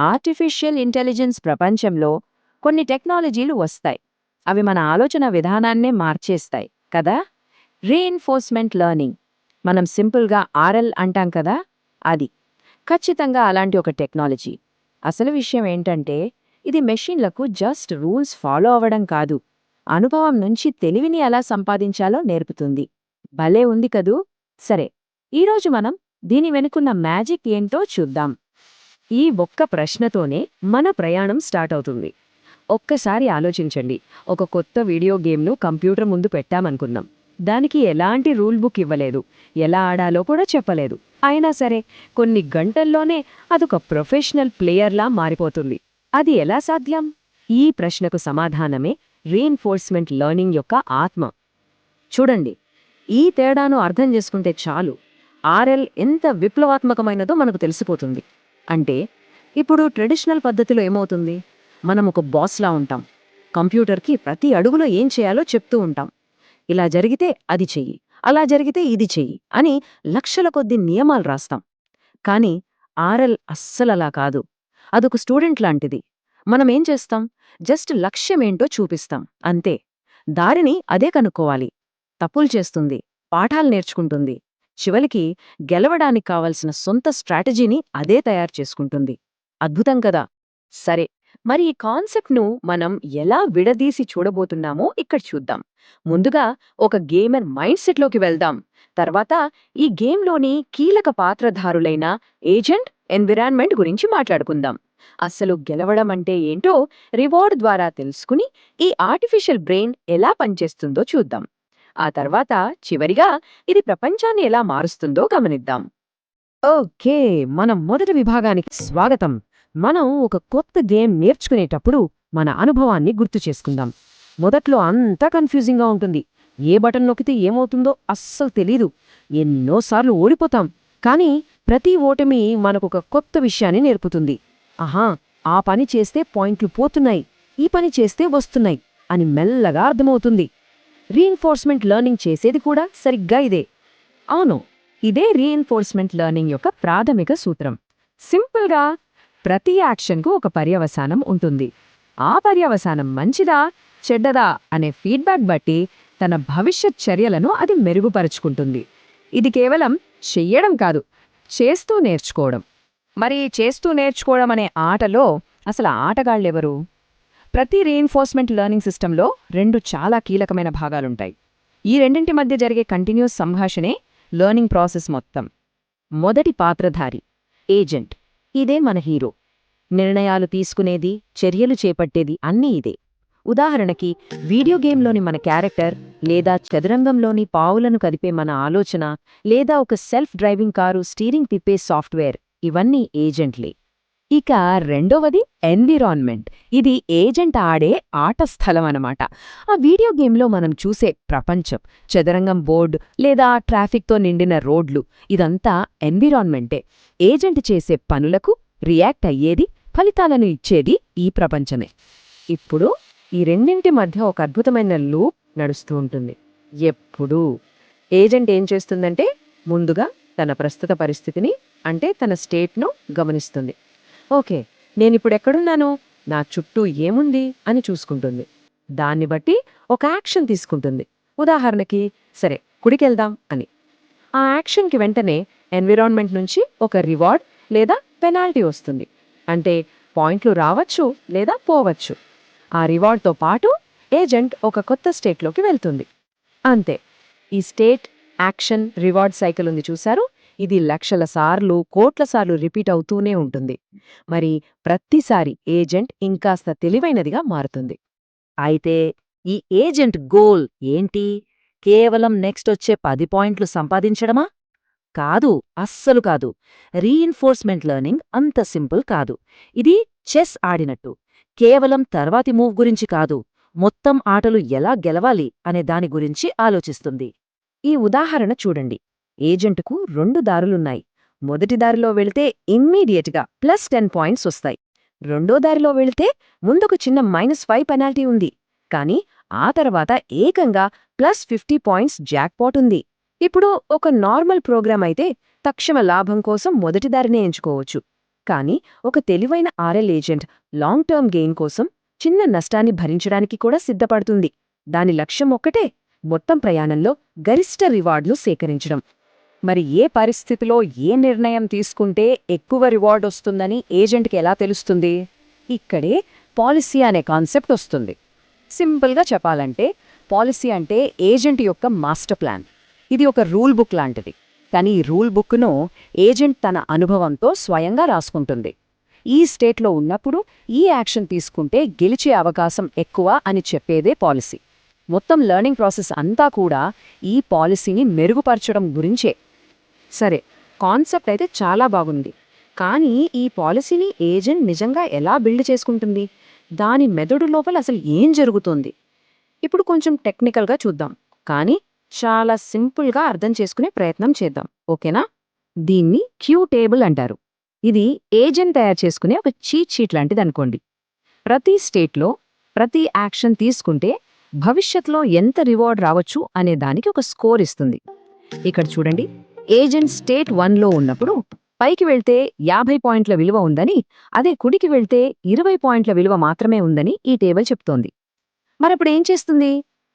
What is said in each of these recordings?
Artificial intelligence ప్రపంచంలో కొన్ని టెక్నాలజీలు వస్తాయి. అవి మన ఆలోచన విధానాన్నే మార్చేస్తాయి కదా. రీఇన్ఫోర్స్మెంట్ లెర్నింగ్, మనం సింపుల్గా ఆర్ఎల్ అంటాం కదా, అది ఖచ్చితంగా అలాంటి ఒక టెక్నాలజీ. అసలు విషయం ఏంటంటే, ఇది మెషిన్లకు జస్ట్ రూల్స్ ఫాలో అవ్వడం కాదు, అనుభవం నుంచి తెలివిని ఎలా సంపాదించాలో నేర్పుతుంది. భలే ఉంది కదూ. సరే, ఈరోజు మనం దీని వెనుకున్న మ్యాజిక్ ఏంటో చూద్దాం. ఈ ఒక్క ప్రశ్నతోనే మన ప్రయాణం స్టార్ట్ అవుతుంది. ఒక్కసారి ఆలోచించండి, ఒక కొత్త వీడియో గేమ్ను కంప్యూటర్ ముందు పెట్టామనుకుందాం. దానికి ఎలాంటి రూల్ బుక్ ఇవ్వలేదు, ఎలా ఆడాలో కూడా చెప్పలేదు. అయినా సరే, కొన్ని గంటల్లోనే అదొక ప్రొఫెషనల్ ప్లేయర్లా మారిపోతుంది. అది ఎలా సాధ్యం? ఈ ప్రశ్నకు సమాధానమే రీఇన్ఫోర్స్మెంట్ లెర్నింగ్ యొక్క ఆత్మ. చూడండి, ఈ తేడాను అర్థం చేసుకుంటే చాలు, ఆర్ఎల్ ఎంత విప్లవాత్మకమైనదో మనకు తెలిసిపోతుంది. అంటే ఇప్పుడు ట్రెడిషనల్ పద్ధతిలో ఏమవుతుంది, మనం ఒక బాస్లా ఉంటాం. కంప్యూటర్కి ప్రతి అడుగులో ఏం చేయాలో చెప్తూ ఉంటాం. ఇలా జరిగితే అది చెయ్యి, అలా జరిగితే ఇది చెయ్యి అని లక్షల కొద్ది నియమాలు రాస్తాం. కానీ ఆర్ఎల్ అస్సలలా కాదు. అదొక స్టూడెంట్ లాంటిది. మనమేం చేస్తాం? జస్ట్ లక్ష్యమేంటో చూపిస్తాం అంతే. దారిని అదే కనుక్కోవాలి. తప్పులు చేస్తుంది, పాఠాలు నేర్చుకుంటుంది, చివరికి గెలవడానికి కావలసిన సొంత స్ట్రాటజీని అదే తయారు చేసుకుంటుంది. అద్భుతం కదా. సరే, మరి ఈ కాన్సెప్ట్ను మనం ఎలా విడదీసి చూడబోతున్నామో ఇక్కడ చూద్దాం. ముందుగా ఒక గేమర్ మైండ్ సెట్లోకి వెళ్దాం. తర్వాత ఈ గేమ్లోని కీలక పాత్రధారులైన ఏజెంట్, ఎన్విరాన్మెంట్ గురించి మాట్లాడుకుందాం. అస్సలు గెలవడం అంటే ఏంటో రివార్డ్ ద్వారా తెలుసుకుని ఈ ఆర్టిఫిషియల్ బ్రెయిన్ ఎలా పనిచేస్తుందో చూద్దాం. ఆ తర్వాత చివరిగా ఇది ప్రపంచాన్ని ఎలా మారుస్తుందో గమనిద్దాం. ఓకే, మనం మొదటి విభాగానికి స్వాగతం. మనం ఒక కొత్త గేమ్ నేర్చుకునేటప్పుడు మన అనుభవాన్ని గుర్తు చేసుకుందాం. మొదట్లో అంతా కన్ఫ్యూజింగ్గా ఉంటుంది. ఏ బటన్ నొక్కితే ఏమవుతుందో అస్సలు తెలీదు. ఎన్నోసార్లు ఓడిపోతాం. కానీ ప్రతి ఓటమి మనకొక కొత్త విషయాన్ని నేర్పుతుంది. ఆహా, ఆ పని చేస్తే పాయింట్లు పోతున్నాయి, ఈ పని చేస్తే వస్తున్నాయి అని మెల్లగా అర్థమవుతుంది. రీఇన్ఫోర్స్మెంట్ లెర్నింగ్ చేసేది కూడా సరిగ్గా ఇదే. అవును, ఇదే రీఇన్ఫోర్స్మెంట్ లెర్నింగ్ యొక్క ప్రాథమిక సూత్రం. సింపుల్గా, ప్రతి యాక్షన్కు ఒక పర్యవసానం ఉంటుంది. ఆ పర్యవసానం మంచిదా, చెడ్డదా అనే ఫీడ్బ్యాక్ బట్టి తన భవిష్యత్ చర్యలను అది మెరుగుపరుచుకుంటుంది. ఇది కేవలం చెయ్యడం కాదు, చేస్తూ నేర్చుకోవడం. మరి చేస్తూ నేర్చుకోవడం అనే ఆటలో అసలు ఆటగాళ్ళెవరు? ప్రతి రీఇన్ఫోర్స్మెంట్ లెర్నింగ్ సిస్టంలో రెండు చాలా కీలకమైన భాగాలుంటాయి. ఈ రెండింటి మధ్య జరిగే కంటిన్యూస్ సంభాషణే లెర్నింగ్ ప్రాసెస్ మొత్తం. మొదటి పాత్రధారి ఏజెంట్. ఇదే మన హీరో. నిర్ణయాలు తీసుకునేది, చర్యలు చేపట్టేది అన్నీ ఇదే. ఉదాహరణకి, వీడియో గేమ్లోని మన క్యారెక్టర్, లేదా చదురంగంలోని పావులను కదిపే మన ఆలోచన, లేదా ఒక సెల్ఫ్ డ్రైవింగ్ కారు స్టీరింగ్ తిప్పే సాఫ్ట్వేర్, ఇవన్నీ ఏజెంట్లే. ఇక రెండవది ఎన్విరాన్మెంట్. ఇది ఏజెంట్ ఆడే ఆట స్థలం అన్నమాట. ఆ వీడియో గేమ్లో మనం చూసే ప్రపంచం, చదరంగం బోర్డు లేదా ట్రాఫిక్తో నిండిన రోడ్లు, ఇదంతా ఎన్విరాన్మెంటే. ఏజెంట్ చేసే పనులకు రియాక్ట్ అయ్యేది, ఫలితాలను ఇచ్చేది ఈ ప్రపంచమే. ఇప్పుడు ఈ రెండింటి మధ్య ఒక అద్భుతమైన లూప్ నడుస్తూ ఉంటుంది. ఎప్పుడూ ఏజెంట్ ఏం చేస్తుందంటే, ముందుగా తన ప్రస్తుత పరిస్థితిని, అంటే తన స్టేట్ను గమనిస్తుంది. ఓకే, నేనిప్పుడెక్కడున్నాను, నా చుట్టూ ఏముంది అని చూసుకుంటుంది. దాన్ని బట్టి ఒక యాక్షన్ తీసుకుంటుంది. ఉదాహరణకి, సరే కుడికెళ్దాం అని. ఆ యాక్షన్కి వెంటనే ఎన్విరాన్మెంట్ నుంచి ఒక రివార్డ్ లేదా పెనాల్టీ వస్తుంది. అంటే పాయింట్లు రావచ్చు లేదా పోవచ్చు. ఆ రివార్డ్తో పాటు ఏజెంట్ ఒక కొత్త స్టేట్లోకి వెళ్తుంది. అంతే. ఈ స్టేట్, యాక్షన్, రివార్డ్ సైకిల్ ఉంది చూశారు, ఇది లక్షల సార్లు, కోట్ల సార్లు రిపీట్ అవుతూనే ఉంటుంది. మరి ప్రతిసారి ఏజెంట్ ఇంకాస్త తెలివైనదిగా మారుతుంది. అయితే ఈ ఏజెంట్ గోల్ ఏంటి? కేవలం నెక్స్ట్ వచ్చే 10 పాయింట్లు సంపాదించడమా? కాదు, అస్సలు కాదు. రీఇన్ఫోర్స్మెంట్ లెర్నింగ్ అంత సింపుల్ కాదు. ఇది చెస్ ఆడినట్టు. కేవలం తర్వాతి మూవ్ గురించి కాదు, మొత్తం ఆటలు ఎలా గెలవాలి అనే దాని గురించి ఆలోచిస్తుంది. ఈ ఉదాహరణ చూడండి. ఏజెంటుకు 2 దారులున్నాయి. మొదటి దారిలో వెళితే ఇమ్మీడియట్గా +10 పాయింట్స్ వస్తాయి. రెండో దారిలో వెళితే ముందొక చిన్న -5 పెనాల్టీ ఉంది. కానీ ఆ తర్వాత ఏకంగా +50 పాయింట్స్ జాక్పాట్ ఉంది. ఇప్పుడు ఒక నార్మల్ ప్రోగ్రామ్ అయితే తక్షణ లాభం కోసం మొదటి దారినే ఎంచుకోవచ్చు. కానీ ఒక తెలివైన RL agent long term gain కోసం చిన్న నష్టాన్ని భరించడానికి కూడా సిద్ధపడుతుంది. దాని లక్ష్యం ఒక్కటే, మొత్తం ప్రయాణంలో గరిష్ట రివార్డులు సేకరించడం. మరి ఏ పరిస్థితిలో ఏ నిర్ణయం తీసుకుంటే ఎక్కువ రివార్డ్ వస్తుందని ఏజెంట్కి ఎలా తెలుస్తుంది? ఇక్కడే పాలసీ అనే కాన్సెప్ట్ వస్తుంది. సింపుల్గా చెప్పాలంటే పాలసీ అంటే ఏజెంట్ యొక్క మాస్టర్ ప్లాన్. ఇది ఒక రూల్ బుక్ లాంటిది. కానీ ఈ రూల్ బుక్ను ఏజెంట్ తన అనుభవంతో స్వయంగా రాసుకుంటుంది. ఈ స్టేట్లో ఉన్నప్పుడు ఈ యాక్షన్ తీసుకుంటే గెలిచే అవకాశం ఎక్కువ అని చెప్పేదే పాలసీ. మొత్తం లెర్నింగ్ ప్రాసెస్ అంతా కూడా ఈ పాలసీని మెరుగుపరచడం గురించే. సరే, కాన్సెప్ట్ అయితే చాలా బాగుంది. కానీ ఈ పాలసీని ఏజెంట్ నిజంగా ఎలా బిల్డ్ చేసుకుంటుంది? దాని మెదడు లోపల అసలు ఏం జరుగుతుంది? ఇప్పుడు కొంచెం టెక్నికల్గా చూద్దాం, కానీ చాలా సింపుల్గా అర్థం చేసుకునే ప్రయత్నం చేద్దాం, ఓకేనా? దీన్ని క్యూ టేబుల్ అంటారు. ఇది ఏజెంట్ తయారు చేసుకునే ఒక చీట్ షీట్ లాంటిది అనుకోండి. ప్రతి స్టేట్లో ప్రతి యాక్షన్ తీసుకుంటే భవిష్యత్తులో ఎంత రివార్డ్ రావచ్చు అనే దానికి ఒక స్కోర్ ఇస్తుంది. ఇక్కడ చూడండి, ఏజెంట్ స్టేట్ 1లో ఉన్నప్పుడు పైకి వెళ్తే 50 పాయింట్ల విలువ ఉందని, అదే కుడికి వెళ్తే 20 పాయింట్ల విలువ మాత్రమే ఉందని ఈ టేబుల్ చెప్తోంది. మరప్పుడు ఏం చేస్తుంది?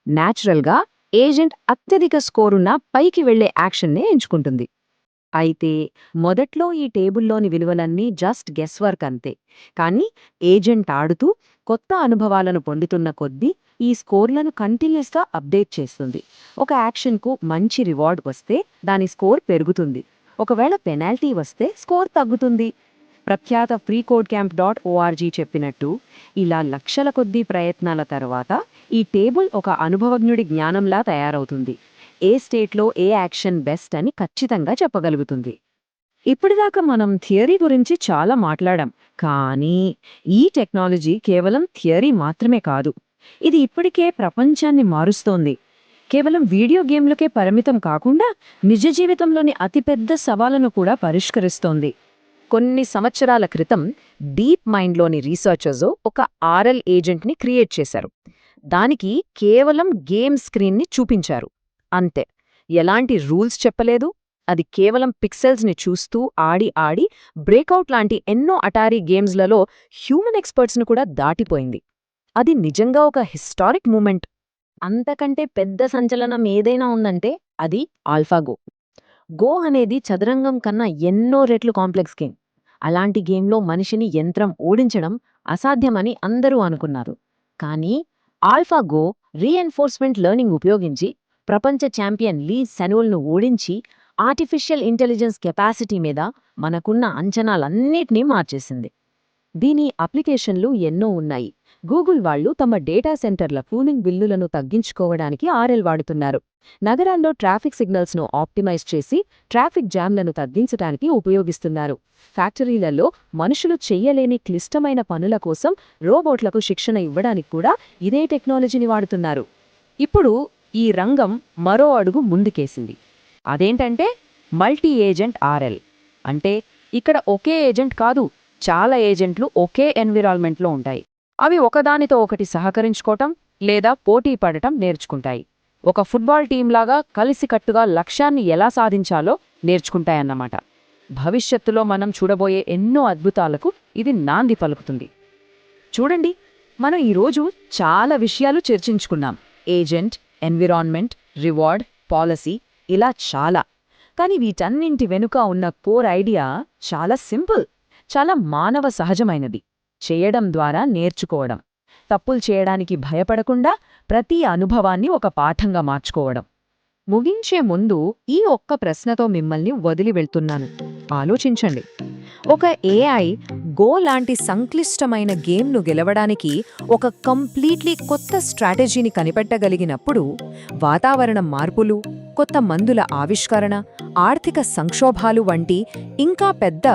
న్యాచురల్గా ఏజెంట్ అత్యధిక స్కోరున్న పైకి వెళ్లే యాక్షన్నే ఎంచుకుంటుంది. అయితే మొదట్లో ఈ టేబుల్లోని విలువలన్నీ జస్ట్ గెస్ వర్క్ అంతే. కానీ ఏజెంట్ ఆడుతూ కొత్త అనుభవాలను పొందుతున్న కొద్దీ ఈ స్కోర్లను కంటిన్యూస్గా అప్డేట్ చేస్తుంది. ఒక యాక్షన్కు మంచి రివార్డ్ వస్తే దాని స్కోర్ పెరుగుతుంది. ఒకవేళ పెనాల్టీ వస్తే స్కోర్ తగ్గుతుంది. ప్రఖ్యాత freecodecamp.org చెప్పినట్టు ఇలా లక్షల కొద్దీ ప్రయత్నాల తర్వాత ఈ టేబుల్ ఒక అనుభవజ్ఞుడి జ్ఞానంలా తయారవుతుంది. ఏ స్టేట్లో ఏ యాక్షన్ బెస్ట్ అని ఖచ్చితంగా చెప్పగలుగుతుంది. ఇప్పటిదాకా మనం థియరీ గురించి చాలా మాట్లాడాం. కానీ ఈ టెక్నాలజీ కేవలం థియరీ మాత్రమే కాదు. ఇది ఇప్పటికే ప్రపంచాన్ని మారుస్తోంది. కేవలం వీడియో గేమ్లకే పరిమితం కాకుండా నిజ జీవితంలోని అతిపెద్ద సవాళ్లను కూడా పరిష్కరిస్తోంది. కొన్ని సంవత్సరాల క్రితం డీప్ మైండ్లోని రీసెర్చర్స్ ఒక ఆర్ఎల్ ఏజెంట్ని క్రియేట్ చేశారు. దానికి కేవలం గేమ్ స్క్రీన్ని చూపించారు, అంతే. ఎలాంటి రూల్స్ చెప్పలేదు. అది కేవలం పిక్సెల్స్ని చూస్తూ ఆడి ఆడి బ్రేకౌట్ లాంటి ఎన్నో అటారీ గేమ్స్లలో హ్యూమన్ ఎక్స్పర్ట్స్ను కూడా దాటిపోయింది. అది నిజంగా ఒక హిస్టారిక్ మూమెంట్. అంతకంటే పెద్ద సంచలనం ఏదైనా ఉందంటే అది ఆల్ఫాగో. గో అనేది చదరంగం కన్నా ఎన్నో రెట్లు కాంప్లెక్స్ గేమ్. అలాంటి గేమ్లో మనిషిని యంత్రం ఓడించడం అసాధ్యమని అందరూ అనుకున్నారు. కానీ ఆల్ఫాగో రీఎన్ఫోర్స్మెంట్ లెర్నింగ్ ఉపయోగించి ప్రపంచ ఛాంపియన్ లీ సెనూల్ను ఓడించి ఆర్టిఫిషియల్ ఇంటెలిజెన్స్ కెపాసిటీ మీద మనకున్న అంచనాలన్నిటినీ మార్చేసింది. దీని అప్లికేషన్లు ఎన్నో ఉన్నాయి. గూగుల్ వాళ్ళు తమ డేటా సెంటర్ల కూలింగ్ బిల్లులను తగ్గించుకోవడానికి ఆర్ఎల్ వాడుతున్నారు. నగరాల్లో ట్రాఫిక్ సిగ్నల్స్ను ఆప్టిమైజ్ చేసి ట్రాఫిక్ జామ్లను తగ్గించడానికి ఉపయోగిస్తున్నారు. ఫ్యాక్టరీలలో మనుషులు చెయ్యలేని క్లిష్టమైన పనుల కోసం రోబోట్లకు శిక్షణ ఇవ్వడానికి కూడా ఇదే టెక్నాలజీని వాడుతున్నారు. ఇప్పుడు ఈ రంగం మరో అడుగు ముందుకేసింది. అదేంటంటే మల్టీ ఏజెంట్ ఆర్ఎల్. అంటే ఇక్కడ ఒకే ఏజెంట్ కాదు, చాలా ఏజెంట్లు ఒకే ఎన్విరాన్మెంట్లో ఉంటాయి. అవి ఒకదానితో ఒకటి సహకరించుకోవటం లేదా పోటీ పడటం నేర్చుకుంటాయి. ఒక ఫుట్బాల్ టీంలాగా కలిసికట్టుగా లక్ష్యాన్ని ఎలా సాధించాలో నేర్చుకుంటాయన్నమాట. భవిష్యత్తులో మనం చూడబోయే ఎన్నో అద్భుతాలకు ఇది నాంది పలుకుతుంది. చూడండి, మనం ఈరోజు చాలా విషయాలు చర్చించుకున్నాం. ఏజెంట్, ఎన్విరాన్మెంట్, రివార్డ్, పాలసీ, ఇలా చాలా. కానీ వీటన్నింటి వెనుక ఉన్న కోర్ ఐడియా చాలా సింపుల్, చాలా మానవ సహజమైనది. చేయడం ద్వారా నేర్చుకోవడం, తప్పులు చేయడానికి భయపడకుండా ప్రతి అనుభవాన్ని ఒక పాఠంగా మార్చుకోవడం. ముగించే ముందు ఈ ఒక్క ప్రశ్నతో మిమ్మల్ని వదిలి వెళ్తున్నాను. ఆలోచించండి. ఒక ఏఐ గో లాంటి సంక్లిష్టమైన గేమ్ను గెలవడానికి ఒక కంప్లీట్లీ కొత్త స్ట్రాటజీని కనిపెట్టగలిగినప్పుడు వాతావరణ మార్పులు, కొత్త మందుల ఆవిష్కరణ, ఆర్థిక సంక్షోభాలు వంటి ఇంకా పెద్ద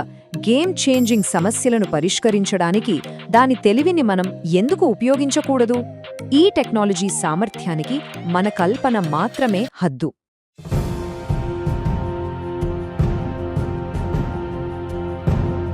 గేమ్ చేంజింగ్ సమస్యలను పరిష్కరించడానికి దాని తెలివిని మనం ఎందుకు ఉపయోగించకూడదు? ఈ టెక్నాలజీ సామర్థ్యానికి మన కల్పన మాత్రమే హద్దు.